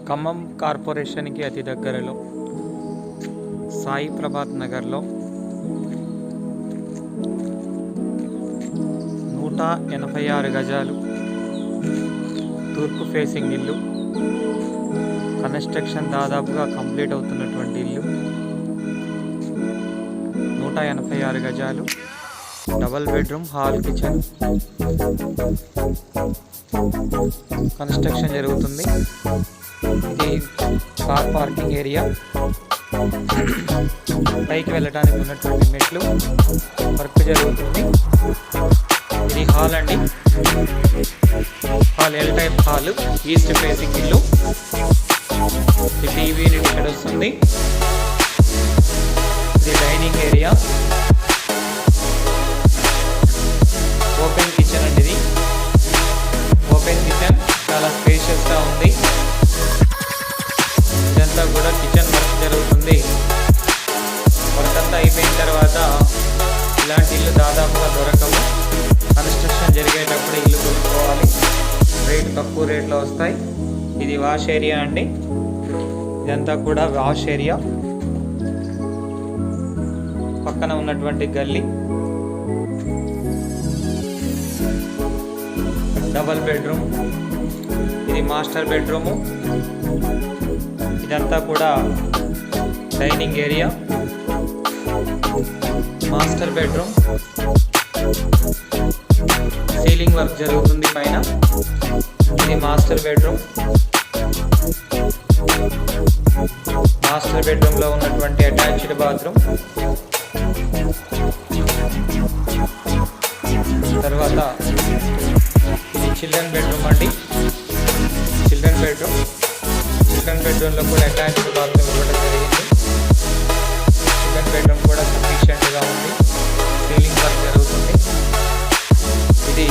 ఖమ్మం కార్పొరేషన్కి అతి దగ్గరలో సాయి ప్రభాత్ నగర్లో 186 గజాలు తూర్పు ఫేసింగ్ ఇల్లు. కన్స్ట్రక్షన్ దాదాపుగా కంప్లీట్ అవుతున్నటువంటి ఇల్లు. 186 గజాలు, double bedroom, hall, kitchen. Construction జరుగుతుంది. ఇది కార్ పార్కింగ్ ఏరియా. పైకి వెళ్ళడానికి ఉన్నటువంటి మెట్లు, వర్క్ జరుగుతుంది. ఇది హాల్ అండి. Hall L type hall, east facing ఇల్లు. ఇది టీవీ యూనిట్ ఇక్కడ వస్తుంది. ఇది డైనింగ్ ఏరియా, ఓపెన్ కిచెన్ అండి. ఇది ఓపెన్ కిచెన్, చాలా స్పేషియస్గా ఉంది. ఇదంతా కూడా కిచెన్ వర్క్ జరుగుతుంది. వర్క్ అంతా అయిపోయిన తర్వాత ఇలాంటి ఇల్లు దాదాపుగా దొరకవు. కన్స్ట్రక్షన్ జరిగేటప్పుడు ఇల్లు కొనుక్కోవాలి. రేటు తక్కువ రేట్లో వస్తాయి. ఇది వాష్ ఏరియా అండి. ఇదంతా కూడా వాష్ ఏరియా. పక్కన ఉన్నటువంటి గల్లీ. డబల్ బెడ్రూమ్, ఇది మాస్టర్ బెడ్రూము. ఇదంతా కూడా dining area, master bedroom. Ceiling work జరుగుతుంది పైన. ఇది మాస్టర్ బెడ్రూమ్. మాస్టర్ బెడ్రూమ్లో ఉన్నటువంటి అటాచ్డ్ బాత్రూమ్. తర్వాత ఇది చిల్డ్రన్ బెడ్రూమ్ అండి. చిల్డ్రన్ బెడ్రూమ్లో కూడా అటాచ్డ్ బాత్రూమ్ ఇవ్వడం జరిగింది. చిల్డ్రన్ బెడ్రూమ్ కూడా సఫిషియెంట్గా ఉంది. సీలింగ్ వర్క్ జరుగుతుంది. ఇది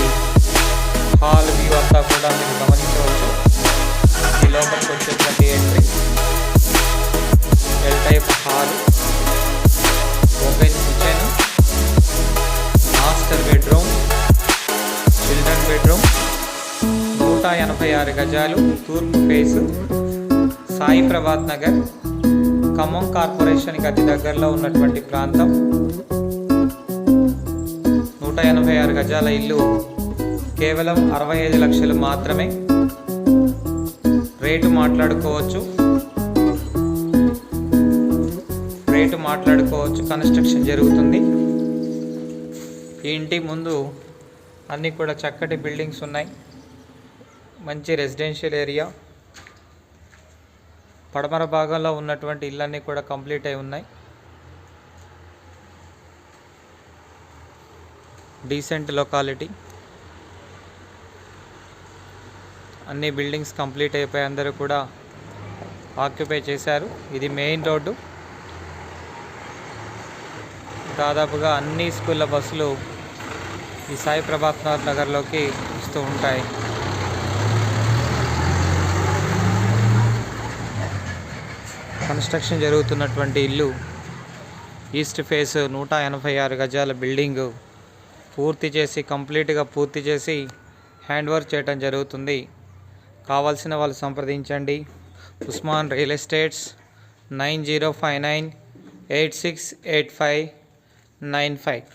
హాల్ వ్యూ అంతా కూడా మీరు గమనించవచ్చు. ఈ లోపలికి వచ్చేటువంటి entry. L type hall, open kitchen, master bedroom, children bedroom. 186 గజాలు, తూర్పు ఫేస్, సాయి ప్రభాత్ నగర్, ఖమ్మం కార్పొరేషన్కి అతి దగ్గరలో ఉన్నటువంటి ప్రాంతం. 186 గజాల ఇల్లు కేవలం 65 లక్షలు మాత్రమే. రేటు మాట్లాడుకోవచ్చు. కన్స్ట్రక్షన్ జరుగుతుంది. ఈ ఇంటి ముందు అన్నీ కూడా చక్కటి బిల్డింగ్స్ ఉన్నాయి. మంచి రెసిడెన్షియల్ ఏరియా. పడమర భాగంలో ఉన్నటువంటి ఇళ్ళన్నీ కూడా కంప్లీట్ అయి ఉన్నాయి. Decent locality. అన్ని బిల్డింగ్స్ కంప్లీట్ అయిపోయి అందరూ కూడా ఆక్యుపై చేశారు. ఇది మెయిన్ రోడ్డు. దాదాపుగా అన్ని స్కూళ్ళ బస్సులు ఈ సాయి ప్రభాత్ నగర్లోకి వస్తూ ఉంటాయి. కన్స్ట్రక్షన్ జరుగుతున్నటువంటి ఇల్లు ఈస్ట్ ఫేస్ 186 గజాల బిల్డింగు కంప్లీట్గా పూర్తి చేసి హ్యాండ్ ఓవర్ చేయడం జరుగుతుంది. కావాల్సిన వాళ్ళు సంప్రదించండి. Usman real estates 9059868595.